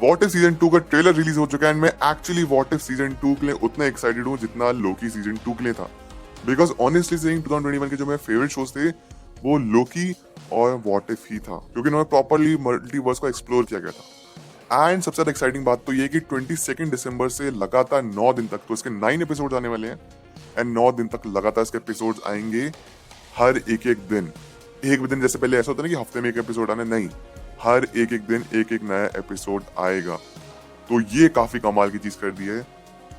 What if season 2 का trailer release हो चुका है एंड मैं एक्चुअली वॉट इफ सीजन 2 के लिए उतना एक्साइटेड हूँ जितना लोकी सीजन 2 के लिए था। बिकॉज ऑनेस्टली सेइंग 2021 के जो मेरे फेवरेट शोज थे वो लोकी और वॉट इफ ही था, क्योंकि उन्होंने प्रॉपरली मल्टीवर्स को एक्सप्लोर किया गया था। एंड सबसे ज्यादा एक्साइटिंग बात तो ये कि 22 दिसंबर से लगातार 9 दिन तक तो इसके 9 एपिसोड आने वाले हैं एंड 9 दिन तक लगातार इसके एपिसोड आएंगे हर एक दिन। एक दिन जैसे पहले ऐसा होता है ना कि हफ्ते में एक एपिसोड आना, नहीं, हर एक दिन एक नया एपिसोड आएगा। तो ये काफी कमाल की चीज कर दी है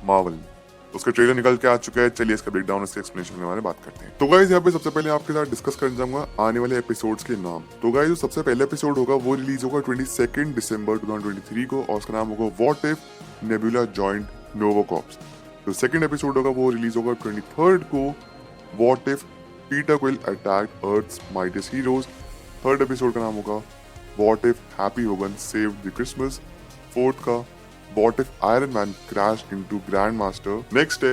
मार्वल ने। उसका ट्रेलर निकल के आ चुका है, चलिए इसका ब्रेकडाउन, इसके एक्सप्लेनेशन के बारे में बात करते हैं। तो गाइस यहाँ पे सबसे पहले आपके साथ डिस्कस करना चाहूंगा आने वाले एपिसोड्स के नाम। तो गाइस जो सबसे पहले एपिसोड होगा वो रिलीज होगा 22 दिसंबर 2023 को और उसका नाम होगा what if Nebula joined Nova Corps. जो सेकंड एपिसोड होगा वो रिलीज होगा 23 को, what if Peter Quill attacked Earth's mightiest heroes. Third episode का नाम होगा what if Happy Hogan saved the Christmas. Fourth का What if Iron Man crashed into Grandmaster? Next है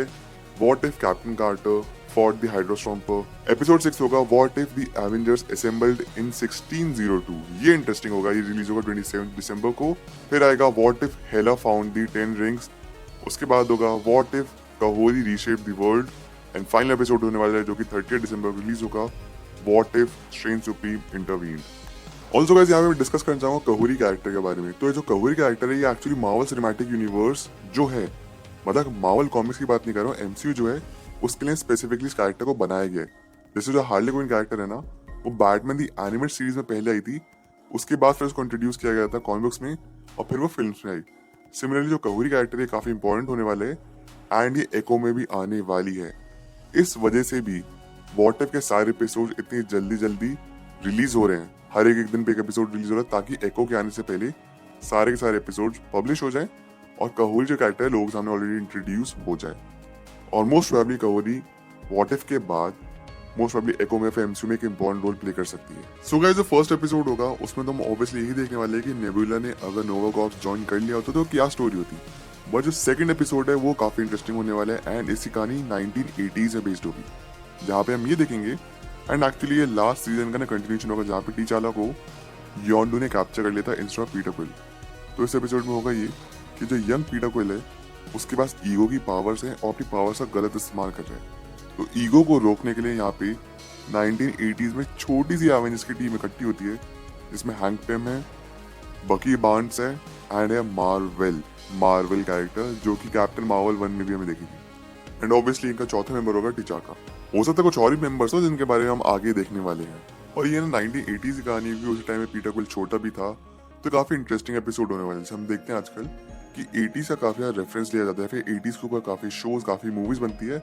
What if Captain Carter fought the Hydra Stomper? Episode 6 होगा What if the Avengers assembled in 1602? ये interesting होगा, ये release होगा 27 दिसंबर को। फिर आएगा What if Hela found the 10 rings? उसके बाद होगा What if Kahori reshaped the world? And final episode होने वाला है जो कि 30 दिसंबर को रिलीज होगा What if Strange Supreme intervened? Also guys यहाँ पे डिस्कस करना चाहूंगा कहूरी कैरेक्टर के बारे में। तो ये जो कहूरी कैरेक्टर है ये एक्चुअली मार्वल सिनेमैटिक यूनिवर्स जो है, मतलब मार्वल कॉमिक्स की बात नहीं कर रहा हूँ, एमसीयू जो है उसके लिए स्पेसिफिकली इस कैरेक्टर को बनाया गया है। जैसे जो हार्ले क्विन कैरेक्टर है ना, वो बैटमैन दी एनिमेटेड सीरीज में पहले आई थी, उसके बाद फिर उसको इंट्रोड्यूस किया गया था कॉमिक बुक्स में और फिर वो फिल्म में आई। सिमिलरली जो कहूरी कैरेक्टर है काफी इंपॉर्टेंट होने वाले है एंड ये एको में भी आने वाली है। इस वजह से भी व्हाट इफ के सारे एपिसोड इतनी जल्दी रिलीज हो रहे हैं, हर एक दिन पे एक एपिसोड रिलीज हो रहा है ताकि एको के आने से पहले सारे के सारे एपिसोड पब्लिश हो जाए और कहूरी जो कैरेक्टर है लोगों के सामने ऑलरेडी इंट्रोड्यूस हो जाए। और मोस्ट प्रोबेबली कहूरी व्हाट इफ के बाद मोस्ट प्रोबेबली एको में एमसीयू में एक इंपॉर्टेंट रोल प्ले कर सकती है। सो गाइस जो फर्स्ट एपिसोड होगा उसमें तो हम ऑब्वियसली यही देखने वाले हैं कि नेबुला ने अगर नोवा कॉर्प्स ज्वाइन कर लिया होता तो क्या स्टोरी होती। बट जो सेकंड एपिसोड है वो काफी इंटरेस्टिंग होने वाला है एंड इसकी कहानी 1980s में बेस्ड होगी, जहाँ पे हम ये देखेंगे एंड एक्चुअली ये लास्ट सीजन का ना कंटिन्यूशन होगा जहाँ पे टीचाला को यॉन्डू ने कैप्चर कर लिया था इंस्टेड ऑफ पीटर क्विल। तो इस एपिसोड में होगा ये कि जो यंग पीटर क्विल है उसके पास ईगो की पावर्स हैं और अपनी पावर्स का गलत इस्तेमाल कर रहा है। तो ईगो को रोकने के लिए यहाँ पे 1980s में छोटी सी एवेंजर्स की टीम इकट्ठी होती है जिसमें हैंक पिम है, बकी बार्न्स है एंड है मार्वल कैरेक्टर जो कि कैप्टन मार्वल 1 में भी हमें देखी थी। एंड ऑब्वियसली इनका चौथा मेंबर होगा टिचाका। हो सकता है कुछ और भी मेंबर्स हो जिनके बारे में हम आगे देखने वाले हैं। और ये ना 1980s की कहानी भी, उस टाइम में पीटर क्विल छोटा भी था, तो काफी इंटरेस्टिंग एपिसोड होने वाले हैं। हम देखते हैं आजकल कि 80s का काफी रेफरेंस लिया जाता है, फिर 80s के ऊपर काफी शोज काफी मूवीज बनती है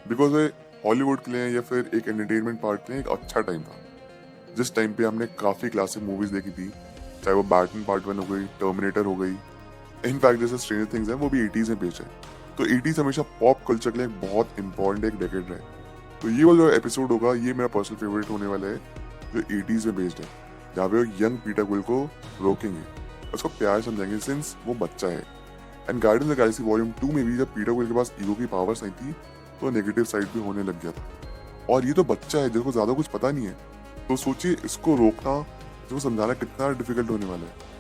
बिकॉज वे हॉलीवुड के लिए या फिर एक एंटरटेनमेंट पार्ट के लिए एक अच्छा टाइम था जिस टाइम पे हमने काफी क्लासिक मूवीज देखी थी, चाहे वो बैटमैन पार्ट 1 हो गई, टर्मिनेटर हो गई, इनफैक्ट जैसे स्ट्रेंजर थिंग्स है वो भी 80s में बेस्ड है। तो 80s हमेशा पॉप कल्चर के लिए एक बहुत इंपॉर्टेंट एक डेकेड रहे। तो ये वाला जो एपिसोड होगा ये मेरा पर्सनल फेवरेट होने वाला है जो 80s में बेस्ड है, जहाँ पे यंग पीटर क्विल को रोकेंगे, उसको प्यार समझाएंगे सिंस वो बच्चा है। And guardians of the Galaxy volume 2 में भी जब पीटर क्विल के पास ईगो की पावर्स आई थी तो नेगेटिव साइड भी होने लग गया था और ये तो बच्चा है जिसको ज्यादा कुछ पता नहीं है, तो सोचिए इसको रोकना, इसको समझाना कितना डिफिकल्ट होने वाला है।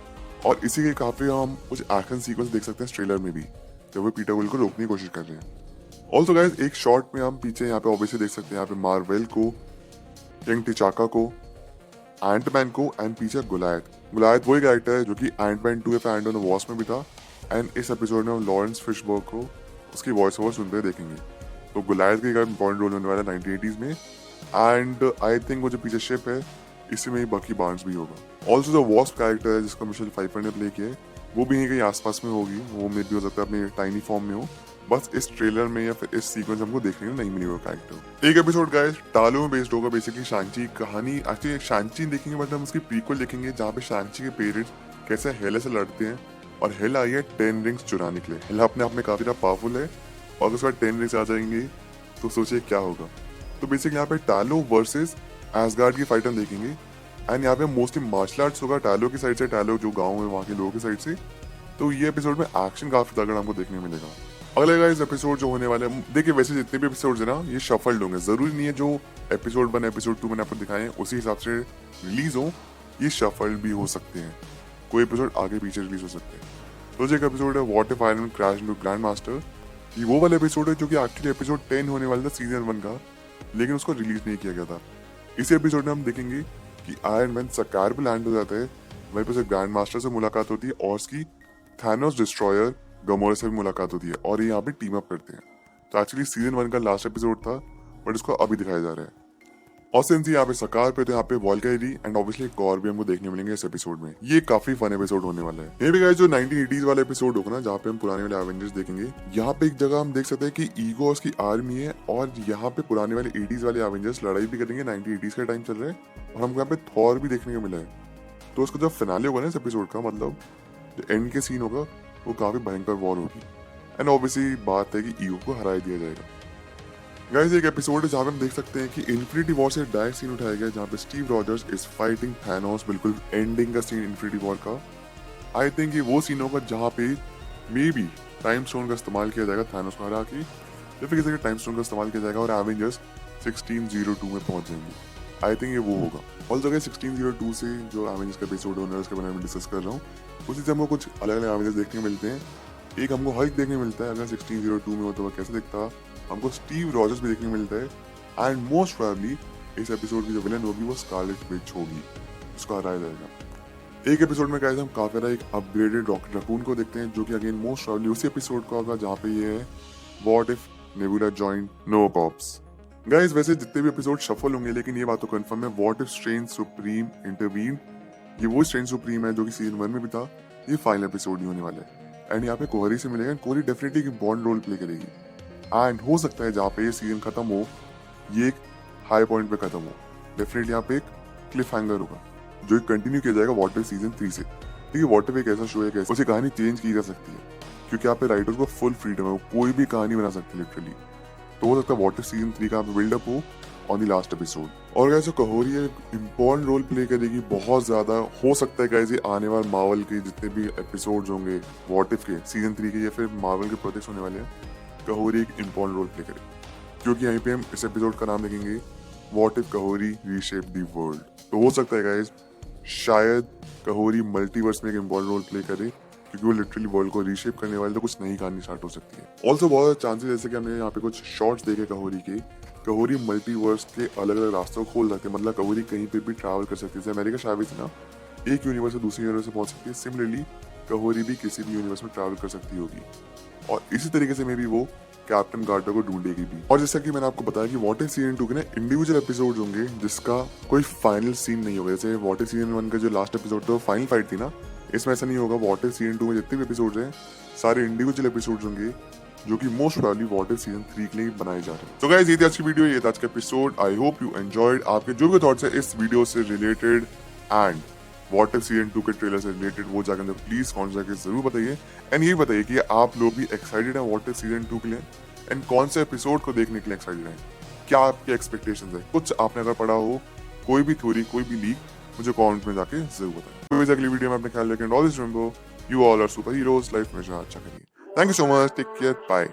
और इसी के काफी हम कुछ एक्शन सीक्वेंस देख सकते हैं ट्रेलर में भी जब वो पीटर क्विल को रोकने की कोशिश कर रहे हैं। ऑल्सो गाइज एक शॉट में हम पीछे यहाँ पे ऑब्वियसली देख सकते हैं यहाँ पे मार्वेल को, किंग टिचाका को, एंटमैन को एंड पीछे गुलायत वही कैरेक्टर है जो कि एंटमैन 2 या एंड ऑन द वॉस्प में भी था। एंड इस एपिसोड में हम लॉरेंस फिशबर्ग को उसकी वॉइस ओवर सुनते हुए देखेंगे। तो गुलायत का एक इंपॉर्टेंट रोल होने वाला है 1980s में एंड आई थिंक वो जो पीछे शिप है इसी में ही बकी बार्न्स भी होगा। ऑल्सो जो वॉस्प कैरेक्टर है जिसका मिशेल फाइफर ने प्ले किया है वो भी कहीं आसपास में होगी, वो मे भी हो सकता है अपने टाइनी फॉर्म में हो, बस इस ट्रेलर में या फिर इस सीक्वेंस हमको देखने को नहीं मिली वो कैरेक्टर। एक एपिसोड गाइस टालो में बेस्ड होगा, बेसिकली शांची कहानी। एक्चुअली शांची देखेंगे बट हम उसकी प्रीक्वल देखेंगे जहाँ पे शांची के पेरेंट्स कैसे हेला से लड़ते हैं और हेला आई है 10 रिंग्स चुराने के लिए। हेला अपने आप में काफी पावरफुल है और उसके बाद 10 रिंग्स आ जाएंगे तो सोचिए क्या होगा। तो बेसिकली यहाँ पे टालो वर्सेस एसगार्ड की फाइट हम देखेंगे एंड यहाँ पे मोस्टली मार्शल आर्ट्स होगा टालो की साइड से, टालो जो गाँव है वहाँ के लोगों की साइड से। तो ये एपिसोड में एक्शन काफी तगड़ा हमको देखने मिलेगा। अगले गाइस एपिसोड जो होने वाले हैं, देखिए वैसे जितने भी एपिसोड्स है ना ये शफल्ड होंगे, जरूरी नहीं है जो एपिसोड 1 एपिसोड 2 मैंने आपको दिखाए हैं उसी हिसाब से रिलीज हो, ये शफल्ड भी हो सकते हैं, कोई एपिसोड आगे पीछे रिलीज हो सकते हैं। तो जो एक एपिसोड है what if iron man crash into grand master, ये वो वाला एपिसोड है जो कि एक्चुअली एपिसोड 10 होने वाला था सीजन 1 का, लेकिन उसको रिलीज नहीं किया गया था। इसी एपिसोड में हम देखेंगे कि आयरन मैन सकार पे लैंड हो जाता है, वहीं पर ग्रैंड मास्टर से मुलाकात होती है और उसकी थैनोस डिस्ट्रॉयर गमोरा से भी मुलाकात होती है और ये यहाँ पे टीम अप करते हैं। तो एक्चुअली सीजन 1 का लास्ट एपिसोड था, बट इसको अभी दिखाया जा रहा है। और सिंस यहाँ पे सकार पे तो यहाँ पे वॉल्केरी एंड ऑब्वियसली एक और भी हमको देखने मिलेंगे इस एपिसोड में। ये काफी फन एपिसोड होने वाला है। ये भी गाइस जो 1980s वाला एपिसोड होगा ना, जहाँ पे हम पुराने वाले एवेंजर्स देखेंगे, यहाँ पे एक जगह हम देख सकते हैं कि ईगो और उसकी आर्मी है और यहाँ पे पुराने वाले 80s वाले एवेंजर्स लड़ाई भी करेंगे। 1980s का टाइम चल रहा है और हमको यहाँ पे थॉर भी देखने को मिला है। तो उसका जब फिनाले होगा ना इस एपिसोड का, मतलब जो एंड के सीन होगा, वो काफी भयंकर वॉर होगी एंड ऑब्वियसली बात है कि ईगो को हरा दिया जाएगा। गाइस एक एपिसोड है जहाँ पे हम देख सकते हैं कि इन्फिनिटी वॉर से डायरेक्ट सीन उठाया गया, जहाँ पे Steve Rogers is fighting Thanos, बिल्कुल एंडिंग का सीन इन्फिनिटी वॉर का। आई थिंक ये वो सीन होगा जहाँ पे मे बी टाइम स्टोन का इस्तेमाल किया जाएगा थैनोस को हरा के, या फिर किसी के टाइम स्टोन का इस्तेमाल किया जाएगा और एवेंजर्स 1602 में पहुंच जाएंगे। आई थिंक ये वो होगा। और जगह 1602 से जो एवेंजर्स का एपिसोड होना है उसके बारे में डिस्कस कर रहा हूँ, उसी से हमको कुछ अलग अलग एवेंजर्स देखने को मिलते हैं। एक हमको हल्क देखने मिलता है, अगर 1602 में होता हुआ कैसे दिखता। हमको स्टीव रॉजर्स भी देखने को मिलता है एंड मोस्ट प्रोबेबली इस एपिसोड की जो विलन होगी वो स्कारलेट विच होगी, उसको हराया जाएगा। एक एपिसोड में गाइस हम काफी एक अपग्रेडेड रॉकेट रकून को देखते हैं, जो कि अगेन मोस्ट प्रोबेबली उसी एपिसोड का होगा जहाँ पे ये है what if Nebula join Nova Corps. Guys वैसे जितने भी एपिसोड शफल होंगे, लेकिन ये बात तो कंफर्म है what if strange supreme intervene, ये वो स्ट्रेंज सुप्रीम है जो कि सीजन 1 में भी था। ये फाइनल एपिसोड ही होने वाला है एंड यहाँ पे कोहरी से मिलेगा। कोहरी डेफिनेटली एक बॉन्ड रोल प्ले करेगी एंड हो सकता है जहाँ पे ये सीजन खत्म हो, ये एक हाई पॉइंट पे खत्म हो। डेफिनेटली यहाँ पे एक क्लिफ हैंगर होगा जो कंटिन्यू किया जाएगा व्हाट इफ सीजन 3 से। देखिए व्हाट इफ एक ऐसा शो है कि उसे कहानी चेंज की जा सकती है, क्योंकि यहाँ पे राइटर्स को फुल फ्रीडम है, वो कोई भी कहानी बना सकते हैं लिटरली। तो हो सकता है व्हाट इफ सीजन 3 का बिल्डअप हो ऑन द लास्ट एपिसोड। और गाइस जो कहोरी है इम्पोर्टेंट रोल प्ले करेगी बहुत ज्यादा। हो सकता है गाइस ये आने वाले मार्वल के जितने भी एपिसोड्स होंगे व्हाट इफ के सीजन 3 के या फिर मार्वल के प्रोजेक्ट्स होने वाले हैं, कहोरी एक इम्पोर्टेंट रोल प्ले करे, क्योंकि यहीं पे हम इस एपिसोड का नाम देखेंगे व्हाट इफ कहोरी रीशेप द वर्ल्ड। तो हो सकता है गाइस शायद कहोरी मल्टीवर्स में एक इम्पोर्टेंट रोल प्ले करे, क्योंकि वो लिटरली वर्ल्ड को रीशेप करने वाले, तो कुछ नई कहानी स्टार्ट हो सकती है। ऑल्सो बहुत चांसेस जैसे कि हमने यहाँ पे कुछ शॉर्ट्स देखे कहोरी के, कहोरी मल्टीवर्स के अलग अलग रास्तों को खोल सकते हैं। मतलब कहोरी कहीं पे भी ट्रैवल कर सकती है, जैसे अमेरिका शायद से ना एक यूनिवर्स से दूसरे यूनिवर्स से पहुंच सकती है, सिमिलरली कहोरी भी किसी भी यूनिवर्स में ट्रैवल कर सकती होगी और इसी तरीके से मे बी वो कैप्टन कार्टर को ढूंढेगी भी। और जैसा कि मैंने आपको बताया कि व्हाट इफ सीजन 2 के ना इंडिविजुअल एपिसोड्स होंगे जिसका कोई फाइनल सीन नहीं होगा। जैसे व्हाट इफ सीजन 1 का जो लास्ट एपिसोड था वो फाइनल फाइट थी ना, इसमें ऐसा नहीं होगा। व्हाट इफ सीजन 2 में जितने भी एपिसोड्स हैं सारे इंडिविजुअल एपिसोड्स होंगे, जो कि most probably what if season 3 के लिए बनाए जा रहे हैं। तो गाइस ये थी आज की वीडियो, ये था आज का episode. I hope you enjoyed. आपके जो भी थॉट्स है इस वीडियो से related and what if season 2 के ट्रेलर से रिलेटेड, वो जाकर अंदर प्लीज कमेंट करके जरूर बताइए। एंड ये बताइए कि आप लोग भी एक्साइटेड हैं व्हाट इफ सीजन 2 के लिए एंड कौन से एपिसोड को देखने के लिए एक्साइटेड हैं। क्या आपके एक्सपेक्टेशंस है, कुछ आपने अगर पढ़ा हो, कोई भी थ्योरी, कोई भी लीक, मुझे कमेंट में जाके जरूर बताएं। अगली वीडियो में अपने ख्याल रखें। Always remember you all are superheroes. Life में अच्छा करिए। Thank you so much, take care, bye.